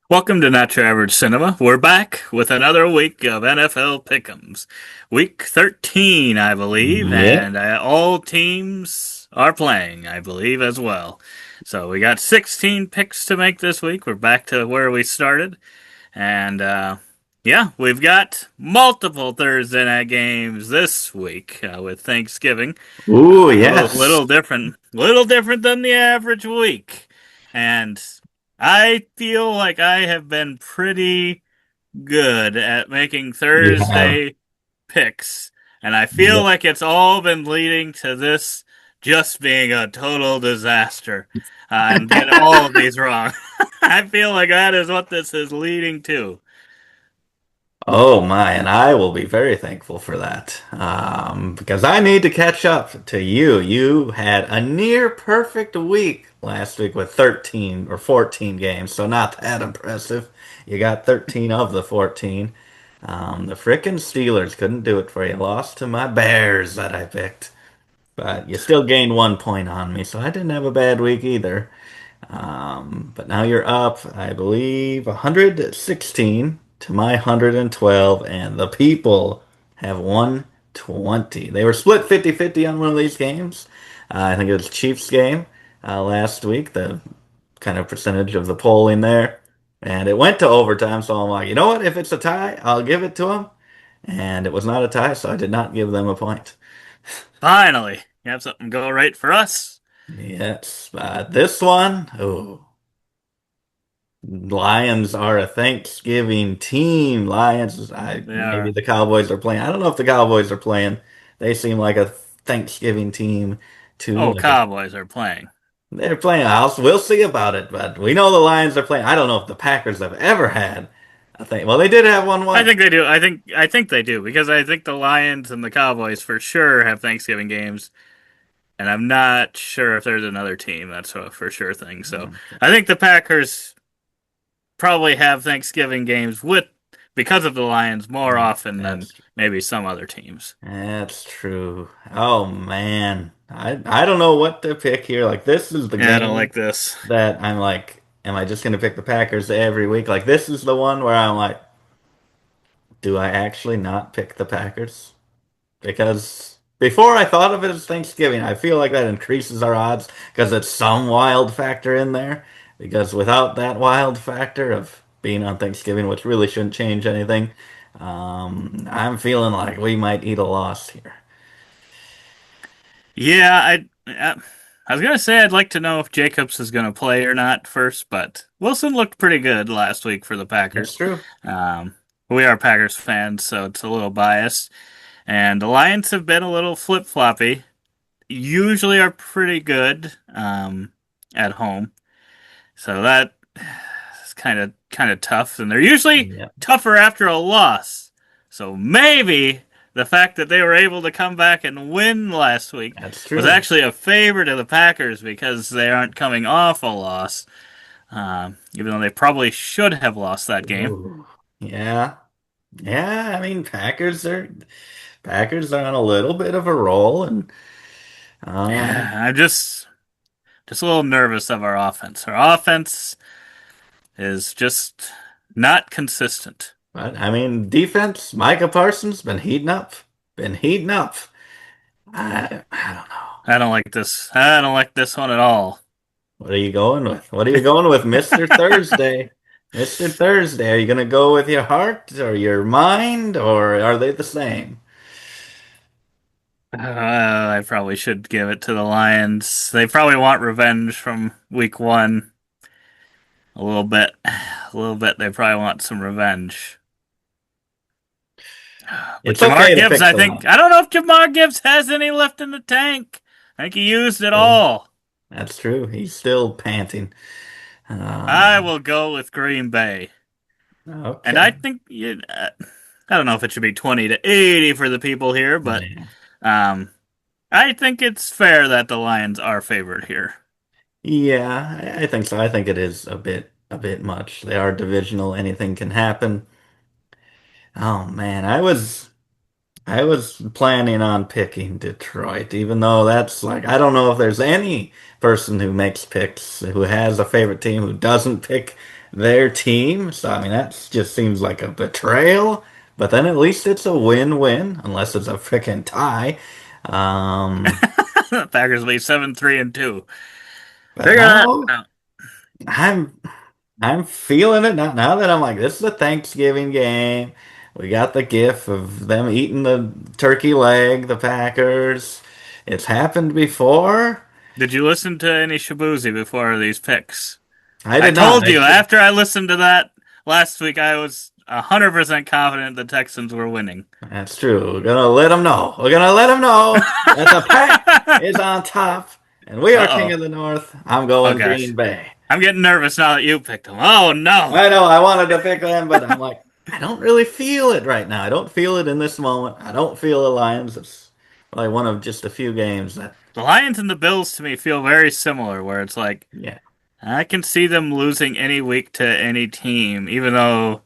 Welcome to Not Your Average Cinema. We're back with another week of NFL Pick'ems. Week 13, I believe, Yep. and all teams are playing, I believe, as well. So we got 16 picks to make this week. We're back to where we started. And, yeah, we've got multiple Thursday night games this week with Thanksgiving. Ooh, Little yes. little different than the average week. And I feel like I have been pretty good at making You have. Thursday picks, and I feel Yep. like it's all been leading to this just being a total disaster and get all of these wrong. I feel like that is what this is leading to. Oh my, and I will be very thankful for that. Because I need to catch up to you. You had a near perfect week last week with 13 or 14 games, so not that impressive. You got 13 of the 14. The frickin' Steelers couldn't do it for you. Lost to my Bears that I picked. But you still gained 1 point on me, so I didn't have a bad week either. But now you're up, I believe, 116 to my 112, and the people have 120. They were split 50-50 on one of these games. I think it was Chiefs game last week, the kind of percentage of the polling there. And it went to overtime, so I'm like, you know what? If it's a tie, I'll give it to them. And it was not a tie, so I did not give them a point. Finally, you have something go right for us. Yes, this one, oh. Lions are a Thanksgiving team. They Maybe are. the Cowboys are playing. I don't know if the Cowboys are playing. They seem like a Thanksgiving team too. Oh, Cowboys are playing. They're playing a house. We'll see about it, but we know the Lions are playing. I don't know if the Packers have ever had a thing. Well, they did have one I once. think they do. I think they do because I think the Lions and the Cowboys for sure have Thanksgiving games, and I'm not sure if there's another team that's a for sure thing. So Okay, I think the Packers probably have Thanksgiving games with because of the Lions more often than that's maybe some other teams. that's true. Oh man, I don't know what to pick here. Like this is the Yeah, I don't game like this. that I'm like, am I just gonna pick the Packers every week? Like this is the one where I'm like, do I actually not pick the Packers? Because before I thought of it as Thanksgiving, I feel like that increases our odds because it's some wild factor in there. Because without that wild factor of being on Thanksgiving, which really shouldn't change anything, I'm feeling like we might eat a loss here. Yeah, I was gonna say I'd like to know if Jacobs is gonna play or not first, but Wilson looked pretty good last week for the That's Packers. true. We are Packers fans, so it's a little biased. And the Lions have been a little flip floppy. Usually are pretty good at home, so that is kind of tough. And they're usually Yeah, tougher after a loss. So maybe the fact that they were able to come back and win last week that's was true. actually a favor to the Packers because they aren't coming off a loss, even though they probably should have lost that game. Ooh. Yeah. Yeah, I mean Packers are on a little bit of a roll and um I'm just a little nervous of our offense. Our offense is just not consistent. but I mean defense, Micah Parsons been heating up. Been heating up. I don't know. I don't like this. I don't like this one at all. What are you going with? What are you going with, Mr. Thursday? Mr. Thursday, are you gonna go with your heart or your mind or are they the same? I probably should give it to the Lions. They probably want revenge from week one a little bit. A little bit. They probably want some revenge. But It's okay Jamar to Gibbs, pick I the think, line. I don't know if Jamar Gibbs has any left in the tank. I think he used it True. all. That's true. He's still panting. I Um, will go with Green Bay. And okay. I think, I don't know if it should be 20 to 80 for the people here, but Yeah. um, I think it's fair that the Lions are favored here. Yeah, I think so. I think it is a bit much. They are divisional. Anything can happen. Oh man, I was planning on picking Detroit, even though that's like I don't know if there's any person who makes picks who has a favorite team who doesn't pick their team. So, I mean, that just seems like a betrayal. But then at least it's a win-win, unless it's a freaking tie. Um, Packers will be 7-3-2. but Figure that no, out. I'm I'm feeling it now that I'm like, this is a Thanksgiving game. We got the gif of them eating the turkey leg, the Packers. It's happened before. Did you listen to any Shabuzi before these picks? I I did not. told I you should. after I listened to that last week, I was 100% confident the Texans were winning. That's true. We're gonna let them know. We're gonna let them know that the pack is on top, and we are king Uh-oh. of the North. I'm Oh, going Green gosh. Bay. I'm getting nervous now that you picked them. Oh, no. I know I wanted to pick them, but I'm like, I don't really feel it right now. I don't feel it in this moment. I don't feel the Lions. It's probably one of just a few games that, The Lions and the Bills to me feel very similar, where it's like, yeah, I can see them losing any week to any team, even though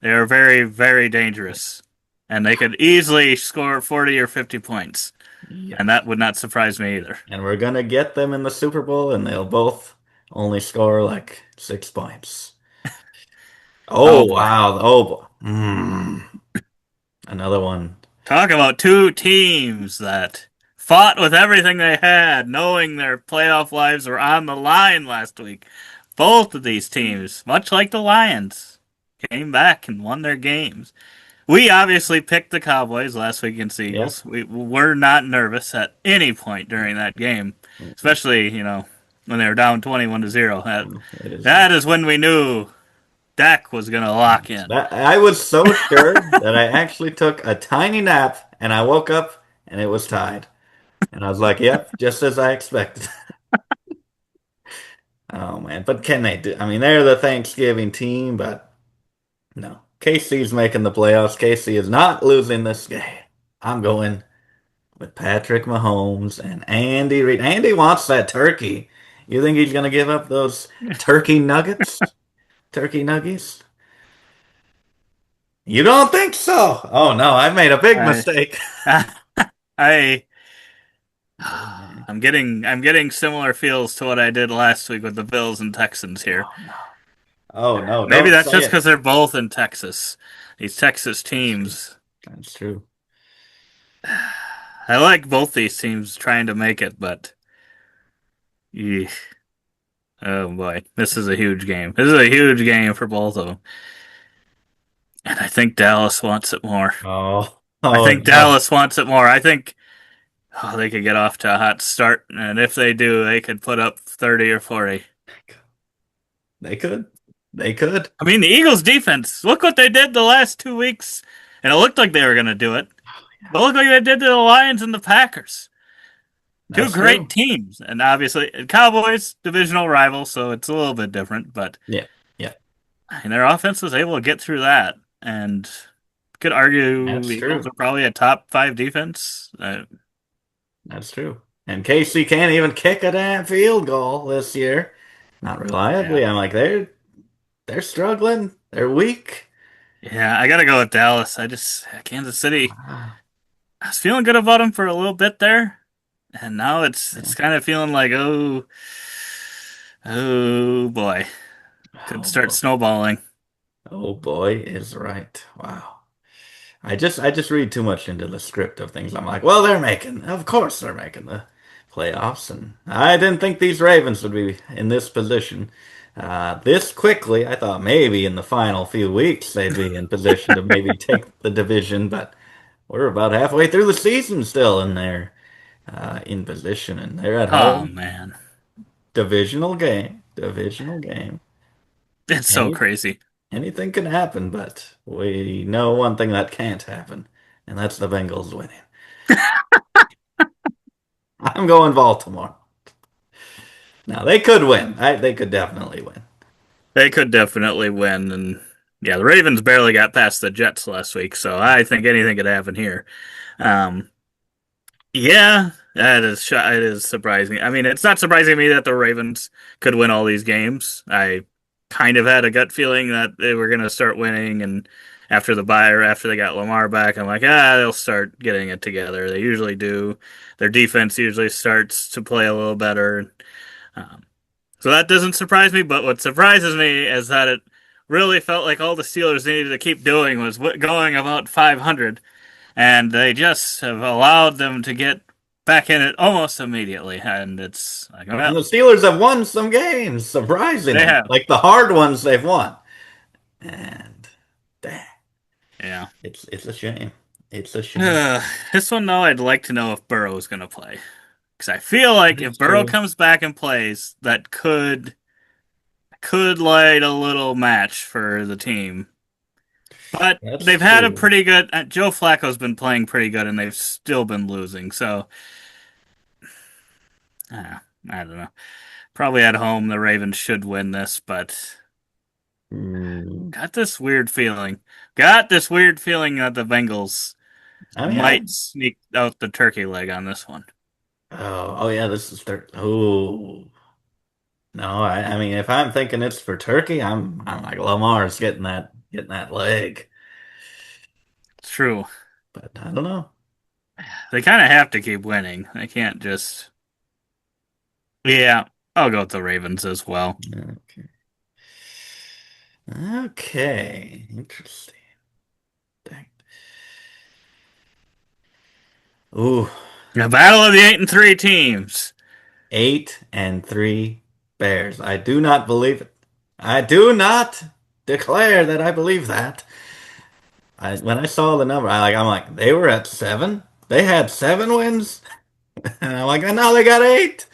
they are very, very dangerous. And they could easily score 40 or 50 points. yeah. And that would not surprise me either. And we're gonna get them in the Super Bowl, and they'll both only score like 6 points. Oh Oh, boy. wow! Another one. Talk about two teams that fought with everything they had, knowing their playoff lives were on the line last week. Both of these teams, much like the Lions, came back and won their games. We obviously picked the Cowboys last week against the Yeah, Eagles. We were not nervous at any point during that game, especially, when they were down 21-0. That, it is. that is when we knew Dak was going to lock in. That I was so sure that I actually took a tiny nap, and I woke up and it was tied. And I was like, "Yep, just as I expected." Oh man, but can they do? I mean, they're the Thanksgiving team, but no. KC's making the playoffs. KC is not losing this game. I'm going with Patrick Mahomes and Andy Reid. Andy wants that turkey. You think he's gonna give up those turkey nuggets? Turkey nuggies? You don't think so? Oh no, I made a big I, mistake. I, Oh man. I'm getting similar feels to what I did last week with the Bills and Texans here. Oh no. Oh no, Maybe don't that's say just it. because they're both in Texas. These Texas That's true. teams. That's true. I like both these teams trying to make it, but eesh, oh boy, this is a huge game. This is a huge game for both of them, and I think Dallas wants it more. Oh, I oh think no. Dallas wants it more. I think they could get off to a hot start, and if they do, they could put up 30 or 40. They could. They could. I mean, the Eagles' defense. Look what they did the last 2 weeks, and it looked like they were going to do it. But look like they did to the Lions and the Packers. Two That's great true. teams, and obviously Cowboys divisional rivals, so it's a little bit different. But Yeah. Yeah. their offense was able to get through that, and could argue That's the Eagles true. are probably a top five defense. That's true. And KC can't even kick a damn field goal this year. Not Yeah, reliably. I'm like, they're struggling. They're weak. yeah, I gotta go with Dallas. I just Kansas City. Ah, I was feeling good about them for a little bit there, and now it's yeah. kind of feeling like oh boy, could Oh start boy. snowballing. Oh boy is right. Wow. I just read too much into the script of things. I'm like, well, of course they're making the playoffs, and I didn't think these Ravens would be in this position this quickly. I thought maybe in the final few weeks they'd be in position to maybe take the division, but we're about halfway through the season still, and they're in position, and they're at Oh home. man, Divisional game. it's so Any crazy. Anything can happen, but we know one thing that can't happen, and that's the Bengals winning. I'm going Baltimore. Now they could win. They could definitely win. They could definitely win, and yeah, the Ravens barely got past the Jets last week, so I think anything could happen here. Um, yeah, it is surprising. I mean, it's not surprising to me that the Ravens could win all these games. I kind of had a gut feeling that they were going to start winning, and after the bye or after they got Lamar back, I'm like, they'll start getting it together. They usually do. Their defense usually starts to play a little better. Um, So that doesn't surprise me, but what surprises me is that it really felt like all the Steelers needed to keep doing was going about 500, and they just have allowed them to get back in it almost immediately. And it's like, And well, the Steelers have won some games, they surprisingly. have. Like the hard ones they've won. And dang, Yeah. it's a shame. It's a shame. This one, though, I'd like to know if Burrow's going to play. Because I feel like if That's Burrow true. comes back and plays, that could light a little match for the team. But That's they've had a true. pretty good. Joe Flacco's been playing pretty good, and they've still been losing. So I don't know. Probably at home, the Ravens should win this, but Hmm. got this weird feeling. Got this weird feeling that the Bengals I mean, might sneak out the turkey leg on this one. oh yeah, this is third. Oh no, I mean, if I'm thinking it's for Turkey, I'm like Lamar's getting that leg, It's true. but I don't know. They kind of have to keep winning. They can't just. Yeah, I'll go with the Ravens as well. Okay, okay, interesting. Dang. Ooh, The battle of the 8-3 teams. 8-3 Bears. I do not believe it. I do not declare that I believe that. When I saw the number, I'm like, they were at 7. They had 7 wins, and I'm like, now they got 8.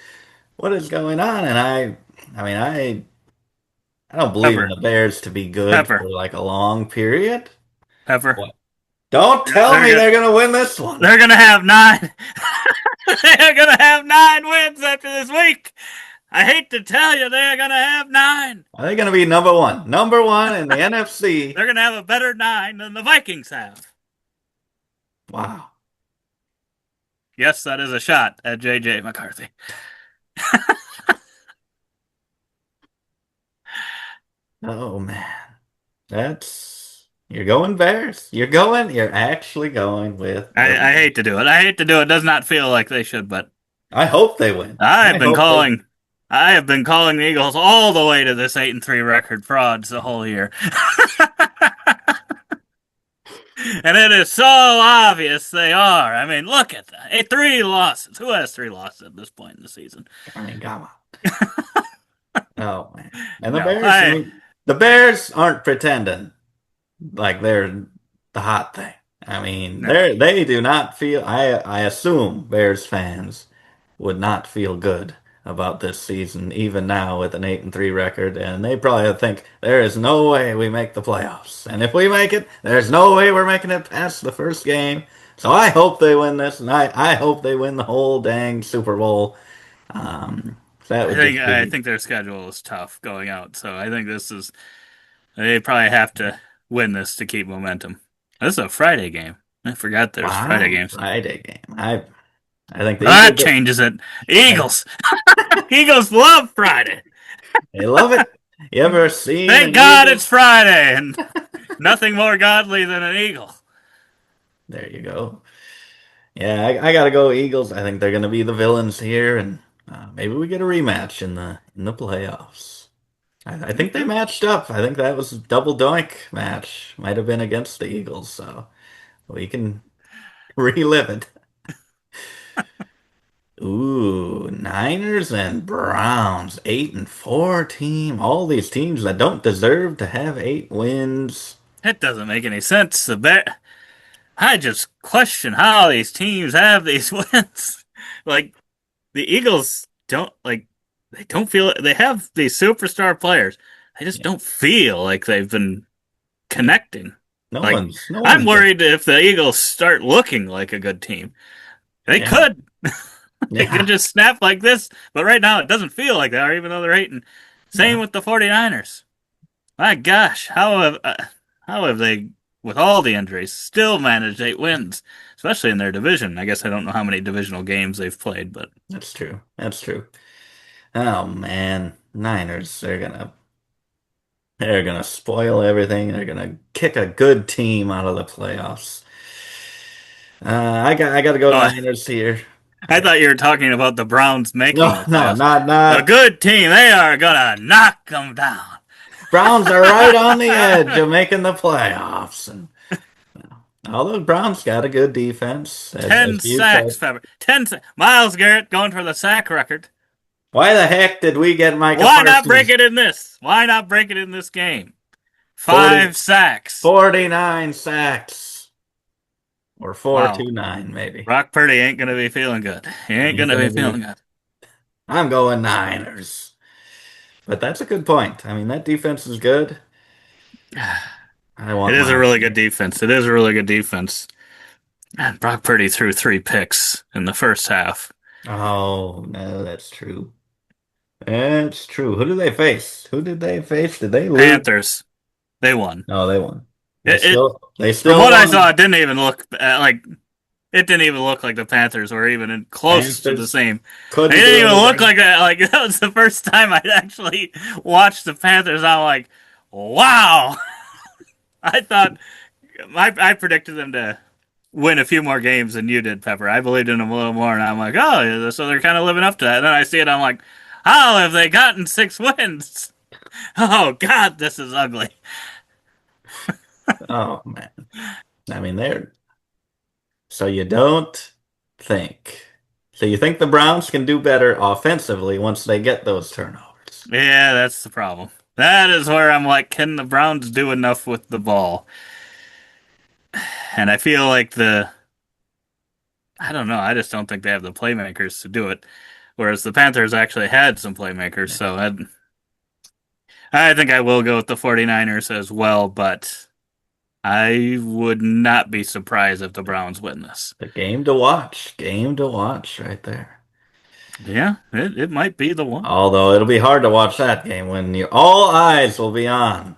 What is going on? And I mean, I don't believe in Pepper, the Bears to be good Pepper, for like a long period. Pepper. What? Don't tell They're me gonna they're gonna win this one. they're gonna have 9. They're gonna have 9 wins after this week. I hate to tell you, they're gonna have 9. Are they gonna be number one? Number one in the NFC. They're gonna have a better 9 than the Vikings have. Wow. Yes, that is a shot at JJ McCarthy. Oh man. You're going Bears. You're actually going with the I hate to do it. I hate to do it. It does not feel like they should, but I hope they win. I've I been hope they calling. I have been calling the Eagles all the way to this 8-3 record frauds the whole year. And it is so obvious they are. I mean, look at that. 3 losses. Who has 3 losses at this point in the season? I mean, come on. Oh man. And the No, Bears, I mean, the Bears aren't pretending like they're the hot thing. I mean, no. they do not feel I assume Bears fans would not feel good about this season, even now with an 8-3 record, and they probably think there is no way we make the playoffs. And if we make it, there's no way we're making it past the first game. So I hope they win this, and I hope they win the whole dang Super Bowl. That would just I be think their schedule is tough going out, so I think this is they probably have to win this to keep momentum. This is a Friday game. I forgot there's Friday wow, games. Friday game. I think the That Eagles changes it. I, Eagles. Eagles love Friday. they love it. You ever seen Thank an God Eagle? it's Friday and nothing more godly than an eagle. There you go. Yeah, I gotta go Eagles. I think they're gonna be the villains here, and maybe we get a rematch in the playoffs. I think they Okay. matched up. I think that was a double doink match. Might have been against the Eagles, so we can relive it. Ooh, Niners and Browns, 8-4 team. All these teams that don't deserve to have 8 wins. It doesn't make any sense. I just question how these teams have these wins. Like the Eagles don't like they don't feel they have these superstar players. They just Yeah, don't feel like they've been connecting. Like no I'm one's a, worried if the Eagles start looking like a good team. They yeah, could. They could yeah, just snap like this, but right now it doesn't feel like they are, even though they're 8. Same no, with the 49ers. My gosh, how have they, with all the injuries, still managed 8 wins, especially in their division? I guess I don't know how many divisional games they've played, but that's true. That's true. Oh man, Niners, they're gonna spoil everything. They're gonna kick a good team out of the playoffs. I got to go oh, Niners here. I thought you were talking about the Browns making No, the no, playoffs. not. A good team, they are gonna knock them down. Browns are right on the edge of making the playoffs, and all those Browns got a good defense, as Ten you sacks, said. Pepper. Miles Garrett going for the sack record. Why the heck did we get Micah Why not break Parsons it in this? Why not break it in this game? 40, 5 sacks. 49 sacks? Or Wow. 429 maybe. Brock Purdy ain't gonna be feeling good. He ain't Ain't gonna gonna be be. feeling good. I'm going Niners. But that's a good point. I mean, that defense is good. I It want is a Miles really good Garrett. defense. It is a really good defense. Man, Brock Purdy threw 3 picks in the first half. Oh, no, that's true. That's true. Who did they face? Who did they face? Did they lose? Panthers, they won. No, they won. They It, it still they from still what I saw, won. it didn't even look like it didn't even look like the Panthers were even close to the Panthers same. It couldn't didn't do even look anything. like that. Like that was the first time I'd actually watched the Panthers. I'm like, wow. I thought I predicted them to win a few more games than you did, Pepper. I believed in them a little more, and I'm like, oh, yeah, so they're kind of living up to that. And then I see it, I'm like, how have they gotten 6 wins? Oh God, this is ugly. Oh man. I mean, they're so you don't think. So you think the Browns can do better offensively once they get those turnovers. Yeah, that's the problem. That is where I'm like, can the Browns do enough with the ball? And I feel like I don't know, I just don't think they have the playmakers to do it. Whereas the Panthers actually had some playmakers, Yeah. so I think I will go with the 49ers as well, but I would not be surprised if the Browns win this. The game to watch. Game to watch right there. Yeah, it might be the one. Although it'll be hard to watch that game when all eyes will be on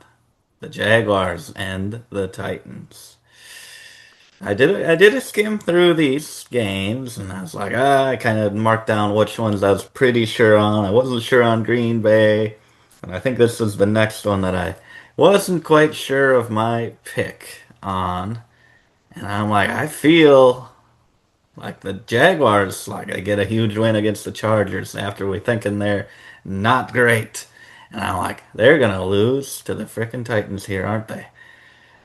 the Jaguars and the Titans. I did a skim through these games and I was like, I kind of marked down which ones I was pretty sure on. I wasn't sure on Green Bay. And I think this was the next one that I wasn't quite sure of my pick on. And I'm like, I feel like the Jaguars, like they get a huge win against the Chargers after we thinking they're not great. And I'm like, they're gonna lose to the frickin' Titans here, aren't they?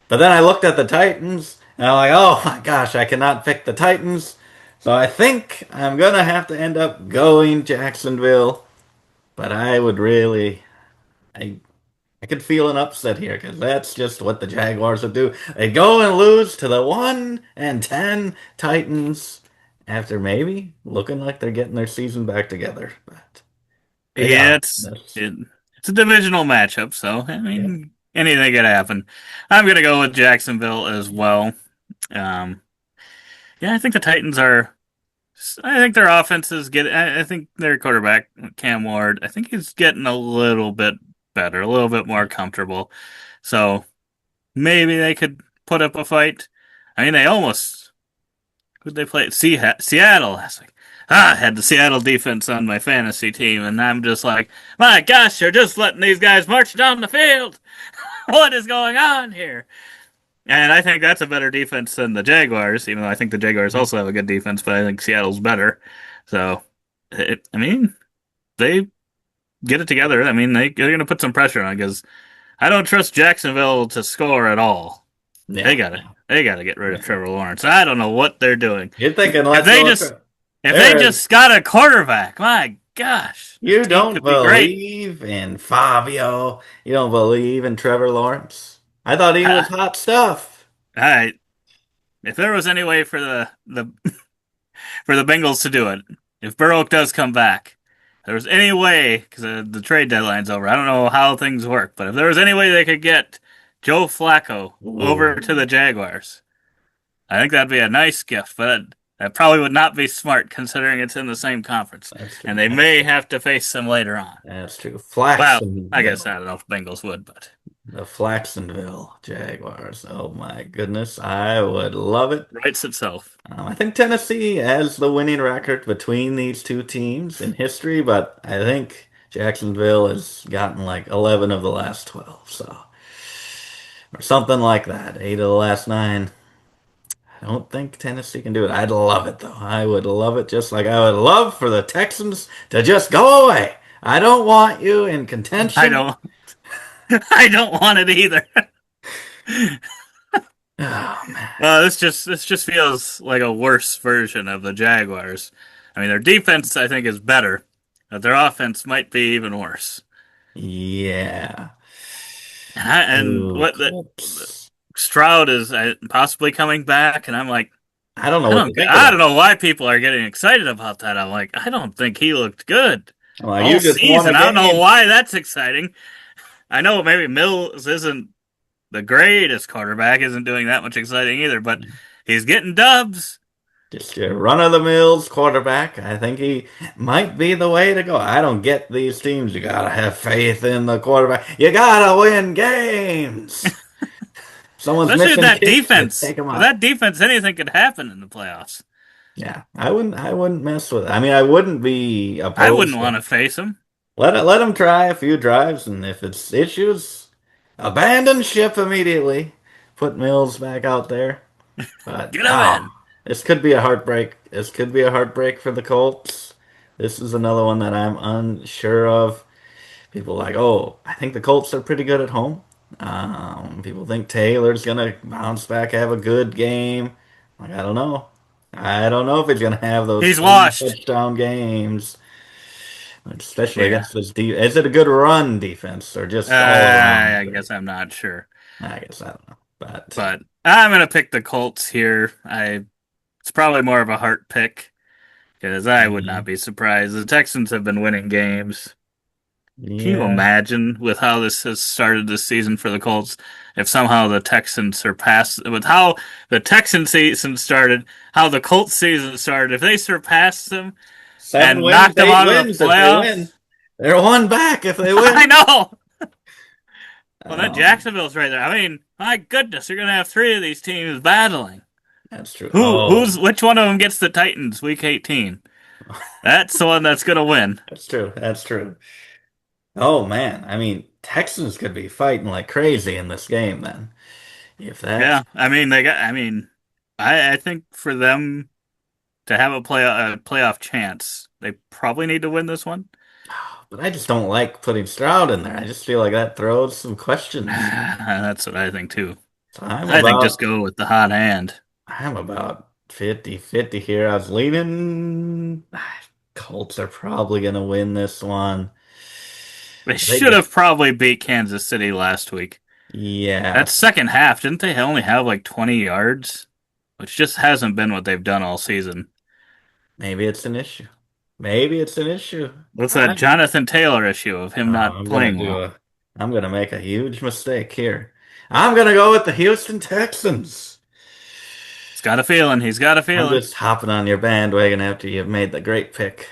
But then I looked at the Titans and I'm like, oh my gosh, I cannot pick the Titans. So I think I'm gonna have to end up going Jacksonville. But I would really, I I could feel an upset here because that's just what the Jaguars would do. They go and lose to the 1-10 Titans after maybe looking like they're getting their season back together, but they Yeah, are. it's That's, it, it's a divisional matchup, so I yeah. mean anything could happen. I'm gonna go with Jacksonville as well. Um, yeah, I think the Titans are. I think their offense is getting. I think their quarterback Cam Ward. I think he's getting a little bit better, a little bit more comfortable. So maybe they could put up a fight. I mean, they almost who'd they play? Seattle last week. I had the Seattle defense on my fantasy team, and I'm just like, my gosh, you're just letting these guys march down the field. What is going on here? And I think that's a better defense than the Jaguars, even though I think the Jaguars also have a good defense, but I think Seattle's better. So, I mean, they get it together. I mean, they're going to put some pressure on because I don't trust Jacksonville to score at all. They Yeah. gotta, they gotta get rid of Yeah. Trevor Lawrence. I don't know what they're doing. You're thinking, If let's they go. just, if they There. just got a quarterback, my gosh, this You team don't could be great. believe in Fabio. You don't believe in Trevor Lawrence. I thought he was All hot stuff. right, if there was any way for the for the Bengals to do it. If Burrow does come back, if there was any way, because the trade deadline's over. I don't know how things work, but if there was any way they could get Joe Flacco over Ooh, to the Jaguars, I think that'd be a nice gift. But that probably would not be smart considering it's in the same conference, that's true. and they may have to face them later on. That's true. Well, I guess I Flaxenville. don't know if Bengals would, but The Flaxenville Jaguars. Oh my goodness. I would love it. writes itself. I think Tennessee has the winning record between these two teams in history, but I think Jacksonville has gotten like 11 of the last 12, so or something like that. 8 of the last 9. I don't think Tennessee can do it. I'd love it though. I would love it just like I would love for the Texans to just go away. I don't want you in I contention. don't. I don't want it either. Oh man. This just feels like a worse version of the Jaguars. I mean, their defense I think is better, but their offense might be even worse. Yeah. And Ooh, what the Colts. Stroud is possibly coming back, and I'm like, I don't know I what to don't, think of I don't that. know why people are getting excited about that. I'm like, I don't think he looked good Well, all you just won a season. I don't know game. why that's exciting. I know maybe Mills isn't the greatest quarterback, isn't doing that much exciting either, but he's getting dubs. Just a run-of-the-mills quarterback. I think he might be the way to go. I don't get these teams. You gotta have faith in the quarterback. You gotta win games. Someone's Especially with missing that kicks, just defense. take them With out. that defense, anything could happen in the playoffs. Yeah, I wouldn't mess with it. I mean, I wouldn't be I wouldn't opposed to want to face him. let them try a few drives, and if it's issues, abandon ship immediately. Put Mills back out there. But Get him in. this could be a heartbreak. This could be a heartbreak for the Colts. This is another one that I'm unsure of. People are like, oh, I think the Colts are pretty good at home. People think Taylor's gonna bounce back, have a good game. Like, I don't know. I don't know if he's gonna have those He's three washed. touchdown games, especially Yeah. against this. Is it a good run defense or just all around? I guess I'm not sure. I guess I don't know, but But I'm going to pick the Colts here. It's probably more of a heart pick because I would not mhm. be surprised. The Texans have been winning games. Can you Yeah. imagine with how this has started this season for the Colts? If somehow the Texans surpass with how the Texan season started, how the Colts season started, if they surpassed them Seven and wins, knocked them eight out of the wins if they win. playoffs, They're one back if they I win. know. Well, that Um, Jacksonville's right there. I mean, my goodness, you're gonna have three of these teams battling. that's true. Who's Oh, which one of them gets the Titans week 18? That's the one that's gonna win. that's true. That's true. Oh man, I mean, Texans could be fighting like crazy in this game then. If that's, Yeah, I mean they got. I mean, I think for them to have a playoff chance, they probably need to win this one. but I just don't like putting Stroud in there. I just feel like that throws some questions. That's what I think too. So I'm I think just about, go with the hot hand. I'm about 50-50 here. I was leaning. Colts are probably gonna win this one. They They should just, have probably beat Kansas City last week. yeah, That second half, didn't they only have like 20 yards? Which just hasn't been what they've done all season. maybe it's an issue. Maybe it's an issue. What's that Jonathan Taylor issue of him not I'm gonna playing do well? a I'm gonna make a huge mistake here. I'm gonna go with the Houston Texans. He's got a feeling. He's got a I'm feeling. just hopping on your bandwagon after you've made the great pick,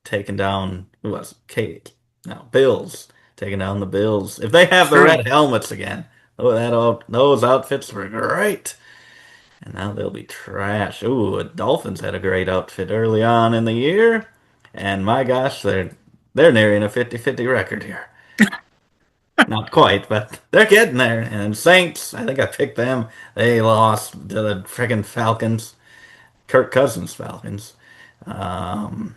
taking down who was it? Kate? No, Bills. Taking down the Bills. If they have the True. red helmets again, those outfits were great. And now they'll be trash. Ooh, the Dolphins had a great outfit early on in the year. And my gosh, they're nearing a 50-50 record here. Not quite, but they're getting there. And Saints, I think I picked them. They lost to the freaking Falcons, Kirk Cousins Falcons. Um,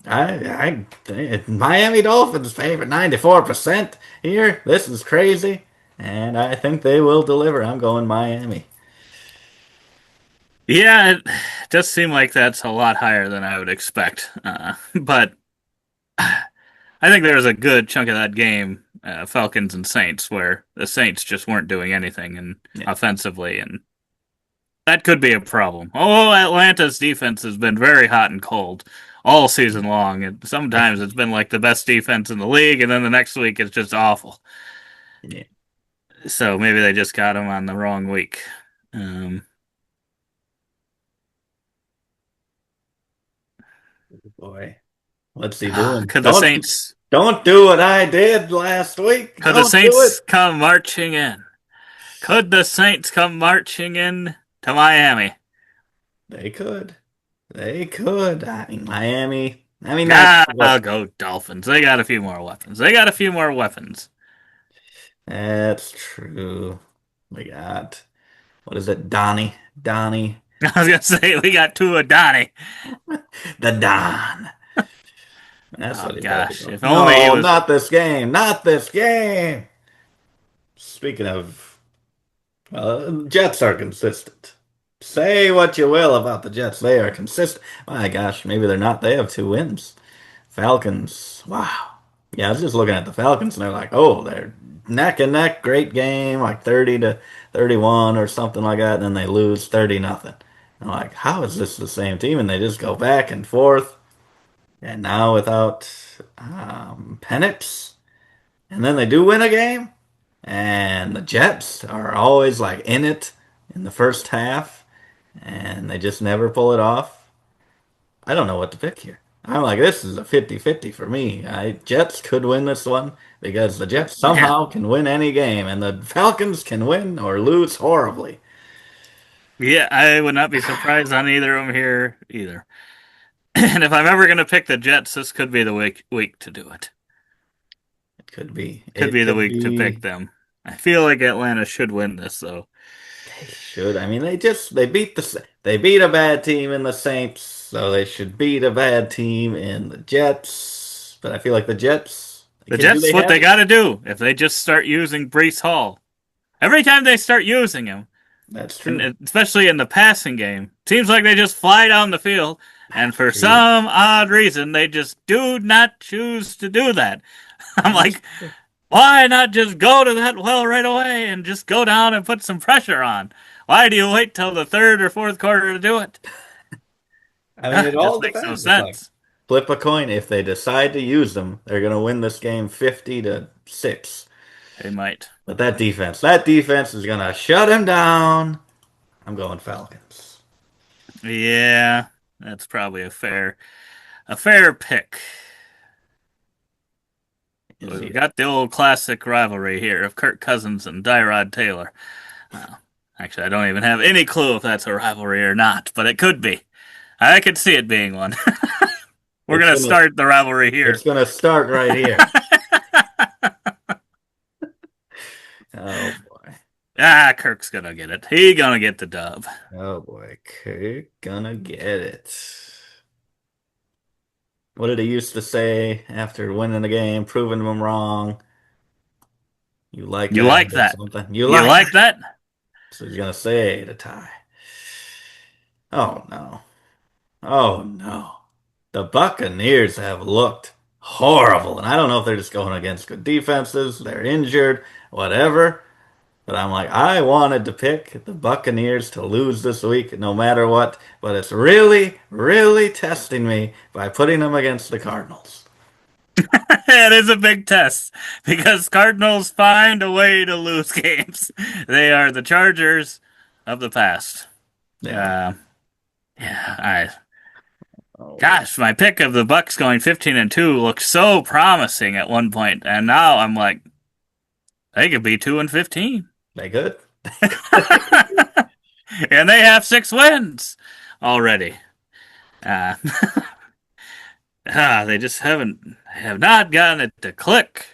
Miami Dolphins favorite 94% here. This is crazy, and I think they will deliver. I'm going Miami. Yeah, it does seem like that's a lot higher than I would expect. But I think there was a good chunk of that game, Falcons and Saints, where the Saints just weren't doing anything and Yeah. offensively, and that could be a problem. Oh, Atlanta's defense has been very hot and cold all season long, and sometimes it's been like the best defense in the league, and then the next week it's just awful. Yeah. So maybe they just got him on the wrong week. Um, Boy, what's he doing? could the Saints Don't do what I did last week. could the Don't do it. Saints come marching in? Could the Saints come marching in to Miami? They could. They could. I mean, Miami. I mean, that's Ah, I'll what. go Dolphins. They got a few more weapons. They got a few more weapons. That's true. We got. what is it? Donnie, I was gonna say we got Tua Donnie. the Don. That's Oh what he better be gosh, going. if only he No, was. not this game. Not this game. Speaking of, Jets are consistent. Say what you will about the Jets. They are consistent. My gosh, maybe they're not. They have 2 wins. Falcons. Wow. Yeah, I was just looking at the Falcons and they're like, oh, they're neck and neck. Great game, like 30 to 31 or something like that. And then they lose 30 nothing. I'm like, how is this the same team? And they just go back and forth. And now without Penix. And then they do win a game. And the Jets are always like in it in the first half. And they just never pull it off. I don't know what to pick here. I'm like, this is a 50-50 for me. Jets could win this one because the Jets Yeah, somehow can win any game, and the Falcons can win or lose horribly. yeah, I would not be surprised on either of them here either. And if I'm ever gonna pick the Jets, this could be the week to do it. It could be. Could It be the could week to pick be. them. I feel like Atlanta should win this though. They should. I mean, they beat a bad team in the Saints, so they should beat a bad team in the Jets. But I feel like the Jets. The Do Jets, they what they have? got to do if they just start using Brees Hall every time they start using him, That's and true. especially in the passing game, seems like they just fly down the field. And for True. some odd reason, they just do not choose to do that. I'm That's like, why not just go to that well right away and just go down and put some pressure on? Why do you wait till the third or fourth quarter to do it? I mean, it It all just makes no depends. It's like sense. flip a coin. If they decide to use them, they're going to win this game 50-6. They might. But that defense is going to shut him down. I'm going Falcons. Yeah, that's probably a fair pick. Is Well, you it? got the old classic rivalry here of Kirk Cousins and Tyrod Taylor. Uh, actually, I don't even have any clue if that's a rivalry or not, but it could be. I could see it being one. We're It's gonna gonna start the rivalry it's here. gonna start right here. Oh boy. Kirk's gonna get it. He gonna get the dub. Oh boy. Kirk gonna get it. What did he used to say after winning the game, proving them wrong? You like You that like or that? something? You You like like that? that? So he's gonna say to tie. Oh no. Oh no. The Buccaneers have looked horrible. And I don't know if they're just going against good defenses, they're injured, whatever. But I'm like, I wanted to pick the Buccaneers to lose this week no matter what. But it's really, really testing me by putting them against the Cardinals. It is a big test because Cardinals find a way to lose games. They are the Chargers of the past. They are. Uh, yeah, I Oh boy. Gosh, my pick of the Bucks going 15-2 looked so promising at one point, and now I'm like, they could be 2-15, They good? and they have 6 wins already. Uh, they just have not gotten it to click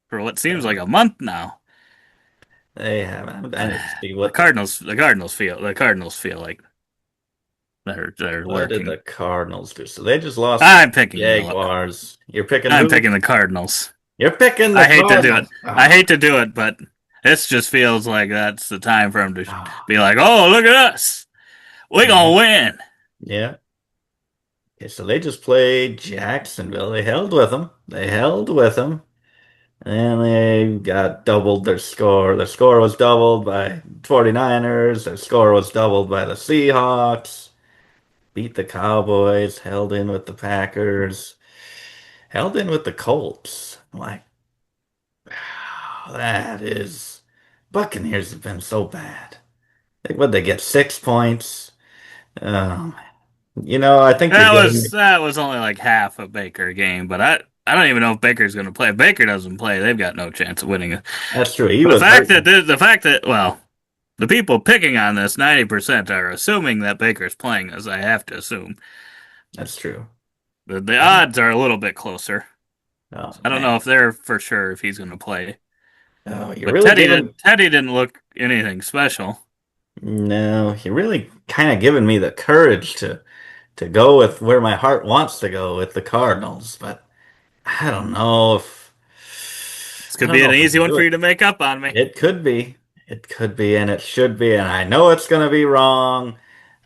for what seems like a month now. They haven't. I need to see The Cardinals feel like they're what did working. the Cardinals do? So they just lost to the I'm picking the Jaguars. You're picking I'm who? picking the Cardinals. You're picking the I hate to do it. Cardinals. I Ah, hate to do it, but this just feels like that's the time for him to ah. be like, "Oh, look at us, we Yeah. gonna win." Yeah. Okay, so they just played Jacksonville. They held with them. They held with them. And they got doubled their score. Their score was doubled by 49ers. Their score was doubled by the Seahawks. Beat the Cowboys. Held in with the Packers. Held in with the Colts. I'm like, wow, that is. Buccaneers have been so bad. What'd they get? 6 points. Um, I think you're That getting was that was only like half a Baker game, but I don't even know if Baker's gonna play. If Baker doesn't play, they've got no chance of winning it. That's true. He But was hurting. the fact that well, the people picking on this 90% are assuming that Baker's playing, as I have to assume. That's true. The Yeah. odds are a little bit closer. Oh I don't man. know if they're for sure if he's gonna play. Oh, you're But really giving. Teddy didn't look anything special. No, you're really kind of giving me the courage to go with where my heart wants to go with the Cardinals, but I don't know if This I could don't be know an if I easy can one do for it. you to make up on me. It could be. It could be, and it should be, and I know it's going to be wrong.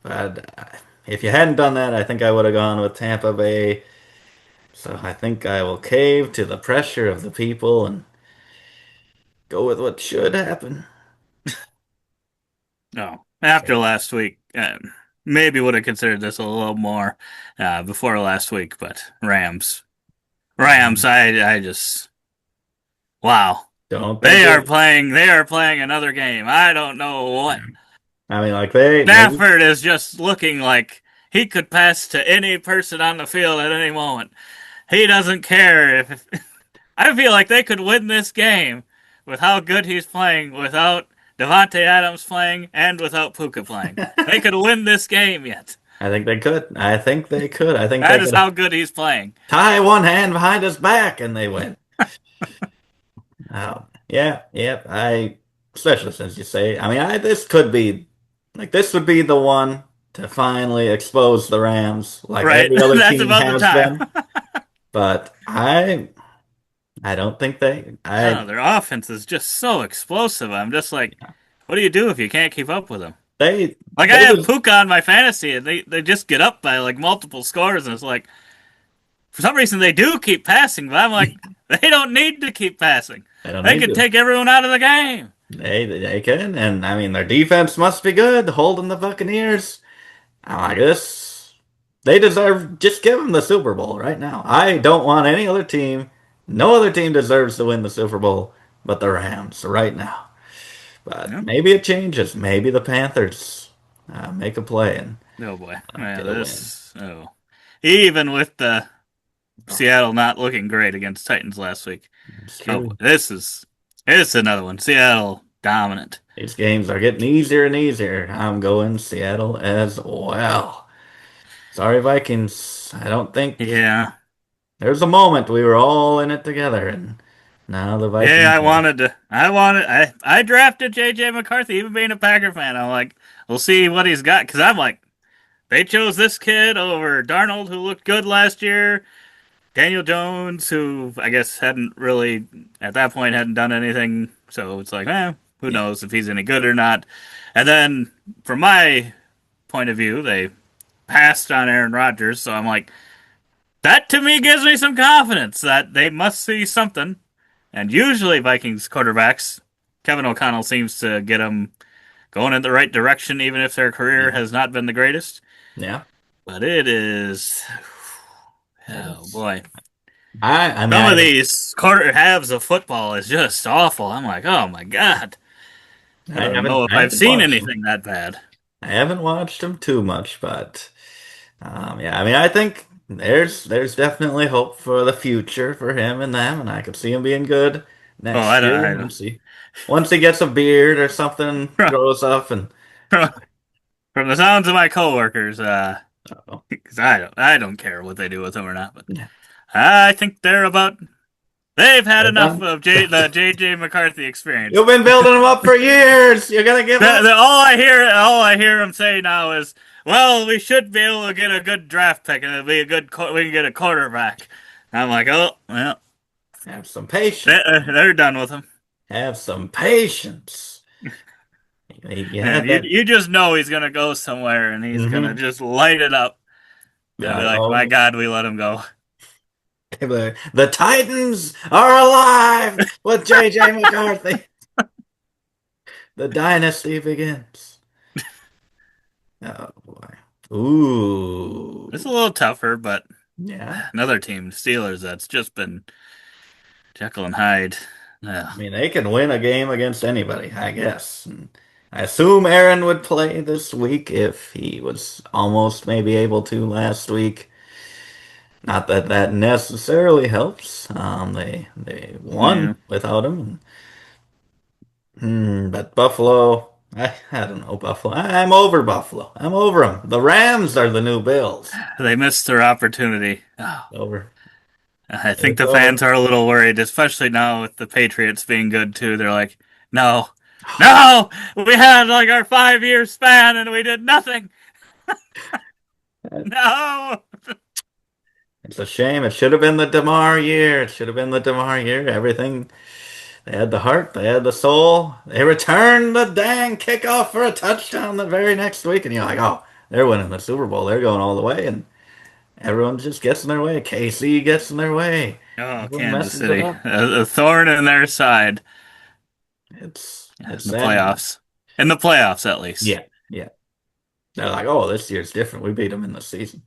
But if you hadn't done that, I think I would have gone with Tampa Bay. So I think I will cave to the pressure of the people and go with what should happen. No, after last week, maybe would have considered this a little more before last week, but Rams, I just wow. Don't think They are it. playing. They are playing another game. I don't know what. I mean, like they Stafford is just looking like he could pass to any person on the field at any moment. He doesn't care if. I feel like they could win this game with how good he's playing, without Devontae Adams playing, and without Puka playing. They could win this game yet. I think they could. I think they could. I think they That is could how good he's playing. tie one hand behind his back and they win. Oh, yeah, yeah. Especially since you say, I mean, this could be, like, this would be the one to finally expose the Rams, like Right? every other That's team about the has time. been. But I don't think I don't know. Their offense is just so explosive. I'm just like, what do you do if you can't keep up with them? they, Like, I they have just, Puka on my fantasy, and they just get up by like multiple scores, and it's like, for some reason, they do keep passing, but I'm like, they don't need to keep passing. they don't They need could to. take everyone out of the game. They can, and I mean, their defense must be good, holding the Buccaneers. I guess they deserve, just give them the Super Bowl right now. I don't want any other team. No other team deserves to win the Super Bowl but the Rams right now. But Yeah. maybe it changes. Maybe the Panthers make a play and Oh boy. Yeah, get a win. this. Oh. Even with the Seattle not looking great against Titans last week. It's Oh boy. true. It's another one. Seattle dominant. These games are getting easier and easier. I'm going Seattle as well. Sorry, Vikings. I don't think Yeah. there's a moment we were all in it together, and now the Yeah, Vikings are. I drafted JJ McCarthy, even being a Packer fan. I'm like, we'll see what he's got. Cause I'm like, they chose this kid over Darnold, who looked good last year. Daniel Jones, who I guess hadn't really, at that point, hadn't done anything. So it's like, who Yeah. knows if he's any good or not. And then, from my point of view, they passed on Aaron Rodgers. So I'm like, that to me gives me some confidence that they must see something. And usually, Vikings quarterbacks, Kevin O'Connell seems to get them going in the right direction, even if their career Yeah. has not been the greatest. Yeah. But it is, It oh is. boy, I mean, some I of haven't, these quarter halves of football is just awful. I'm like, oh my god, I don't know if I I've haven't seen watched them. anything that bad. I haven't watched them too much, but yeah. I mean, I think there's definitely hope for the future for him and them, and I could see him being good Oh, next year once he gets a beard or something I grows up and. don't. From the sounds of my coworkers, Uh-oh. because I don't care what they do with him or not, but Yeah, I think they're about. They've had they're enough done. of the JJ McCarthy experience. You've been building him up for years. You're gonna give up? All I hear him say now is, "Well, we should be able to get a good draft pick, and it'll be a good. We can get a quarterback." I'm like, oh well, Have some patience. they're done with him. Have some patience. You Man, had you that. you just know he's gonna go somewhere, and he's gonna Mm-hmm. just light it up. And be like, my Oh, God, we let him go. the Titans are alive with J.J. McCarthy. The dynasty begins. Oh boy. It's a Ooh. little tougher, but Yeah. another team, Steelers, that's just been Jekyll and Hyde. I Ugh. mean, they can win a game against anybody, I guess. And I assume Aaron would play this week if he was almost maybe able to last week. Not that that necessarily helps. They Yeah. won without him. But Buffalo, I don't know Buffalo. I'm over Buffalo. I'm over them. The Rams are the new Bills. They missed their opportunity. Oh. Over. I think It's the fans over. are a little worried, especially now with the Patriots being good too. They're like, no. No, we had like our 5 year span and we did nothing. No. It's a shame. It should have been the DeMar year. It should have been the DeMar year. Everything. They had the heart. They had the soul. They returned the dang kickoff for a touchdown the very next week, and you're like, oh, they're winning the Super Bowl. They're going all the way, and everyone just gets in their way. KC gets in their way. Oh, Everyone Kansas messes it City, up. a thorn in their side It's in the saddening. playoffs. In the playoffs, at least. Yeah, yeah. They're like, oh, this year's different. We beat them in the season.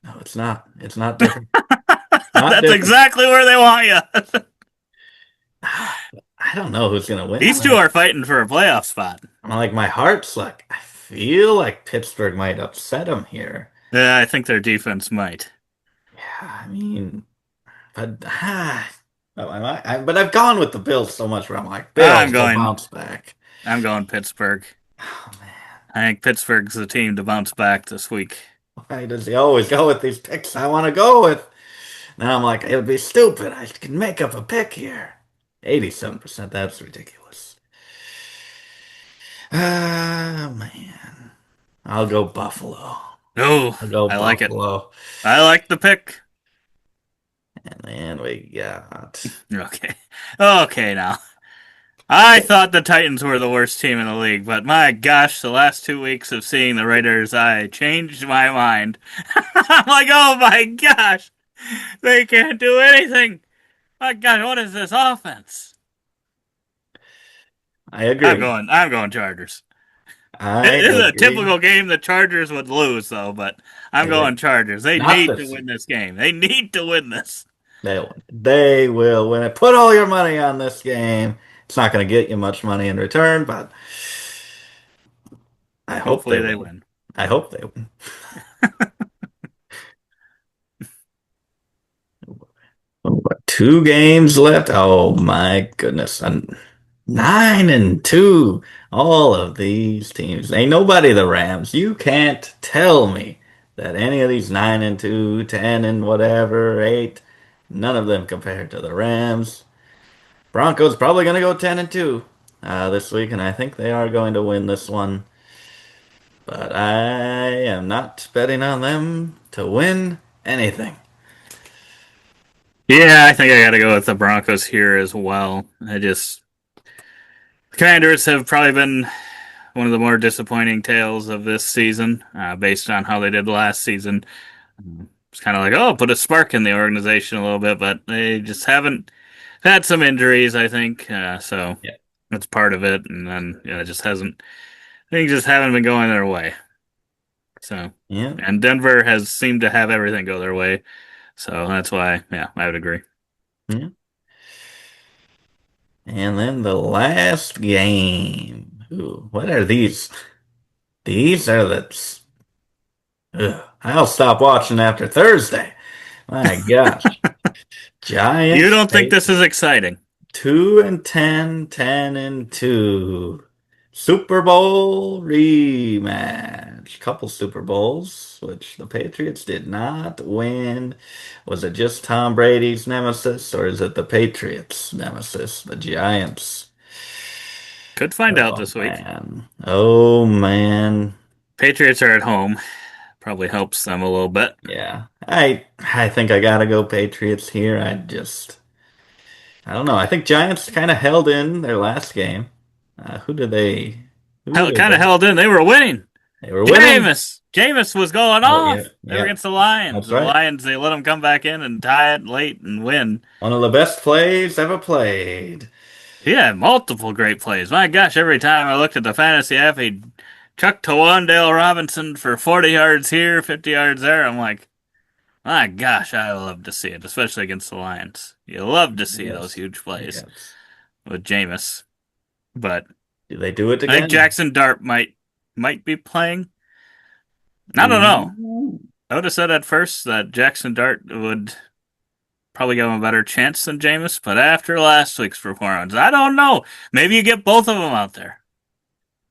No, it's not. It's not different. Not That's different. exactly where they want you. I don't know who's gonna win. These two are fighting for a playoff spot. Like my heart's like I feel like Pittsburgh might upset them here. Yeah, I think their defense might. Yeah, I mean, but but I've gone with the Bills so much where I'm like, I'm Bills will going. bounce back. I'm going Pittsburgh. Oh man, I think Pittsburgh's the team to bounce back this week. why does he always go with these picks I want to go with? Now I'm like, it would be stupid. I can make up a pick here. 87%, that's ridiculous. Ah man, I'll go Buffalo. Oh, I'll go I like it. Buffalo. I like the pick. And then we got Okay. Okay, now. I thought the Titans were the worst team in the league, but my gosh, the last 2 weeks of seeing the Raiders, I changed my mind. I'm like, oh my gosh, they can't do anything. My God, what is this offense? I agree. I'm going Chargers. I It is a agree. typical game the Chargers would lose, though, but I'm It is going Chargers. They not need to this. win this game. They need to win this. They'll win. They will win it. Put all your money on this game. It's not going to get you much money in return, but I hope they Hopefully, they win. win. I hope they win. What, 2 games left? Oh my goodness. 9-2. All of these teams. Ain't nobody the Rams. You can't tell me that any of these 9-2, 10 and whatever, 8, none of them compared to the Rams. Broncos probably going to go 10-2 this week, and I think they are going to win this one. But I am not betting on them to win anything. Yeah, I think I got to go with the Broncos here as well. Commanders have probably been one of the more disappointing tales of this season, based on how they did last season. It's kind of like, oh, put a spark in the organization a little bit, but they just haven't had some injuries, I think. So Yeah. that's part of it. And then, it just hasn't, things just haven't been going their way. So, Yeah. and Denver has seemed to have everything go their way. So that's why, yeah, I would agree. Yeah. And then the last game. Ooh, what are these? These are the. Ugh, I'll stop watching after Thursday. My gosh. You Giants, don't think this is exciting? 2-10, 10-2. Super Bowl rematch. Couple Super Bowls, which the Patriots did not win. Was it just Tom Brady's nemesis, or is it the Patriots' nemesis, the Giants? Could find out Oh this week. man. Oh man. Patriots are at home. Probably helps them a little bit. Yeah. I think I gotta go Patriots here. I don't know. I think Giants kind of held in their last game. Who did they? Who Hell, did kind of they? held in. They were winning. They were winning. Jameis was going Oh yeah, off. They were yeah. against the Lions. That's The right. Lions, they let him come back in and tie it late and win. One of the best plays ever played. He had multiple great plays. My gosh, every time I looked at the fantasy app, he chucked to Wandale Robinson for 40 yards here, 50 yards there. I'm like, my gosh, I love to see it, especially against the Lions. You love to see those Yes. huge plays Yes. with Jameis. But Do they do it I think again? Jackson Dart might be playing. I don't know. Mm. I would have said at first that Jackson Dart would probably give him a better chance than Jameis, but after last week's performance, I don't know. Maybe you get both of them out there.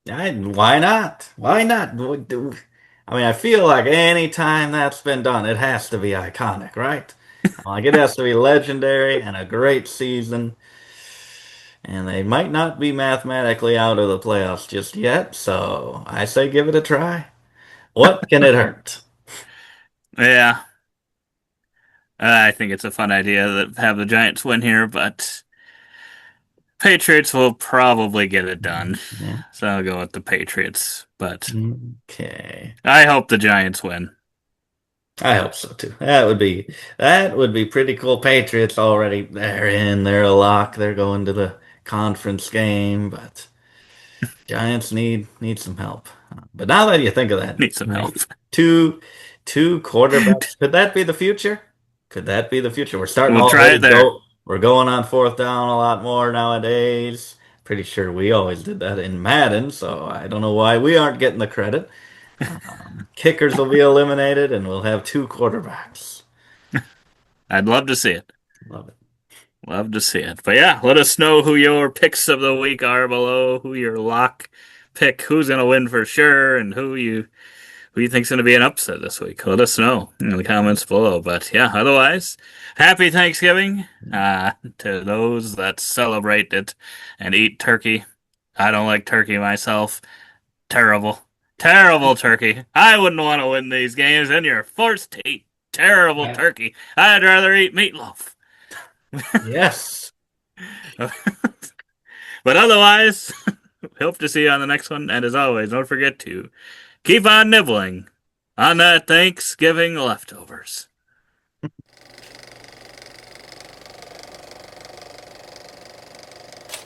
Why not? Why not? I mean, I feel like any time that's been done, it has to be iconic, right? Like it has to be legendary and a great season. and they might not be mathematically out of the playoffs just yet, so I say give it a try. What can it hurt? Yeah, I think it's a fun idea that have the Giants win here, but Patriots will probably get it done. Yeah. So I'll go with the Patriots, but Okay. I hope the Giants win. I hope so too. That would be pretty cool. Patriots already they're in, they're a lock. They're going to the conference game, but Giants need some help. But now that you think of that, Need some help. two two quarterbacks, could that be the future? Could that be the future? We're starting We'll try already it there. go. We're going on fourth down a lot more nowadays. Pretty sure we always did that in Madden, so I don't know why we aren't getting the credit. Kickers will be eliminated, and we'll have two quarterbacks. I'd love to see it. Love it. Love to see it. But yeah, let us know who your picks of the week are below, who your lock pick, who's going to win for sure, and who you think's going to be an upset this week. Let us know in the comments below. But yeah, otherwise, happy Thanksgiving to those that celebrate it and eat turkey. I don't like turkey myself. Terrible. Terrible turkey. I wouldn't want to win these games, and you're forced to eat terrible Yeah. turkey. I'd rather eat meatloaf. Yes. But otherwise, hope to see you on the next one. And as always, don't forget to keep on nibbling on that Thanksgiving leftovers.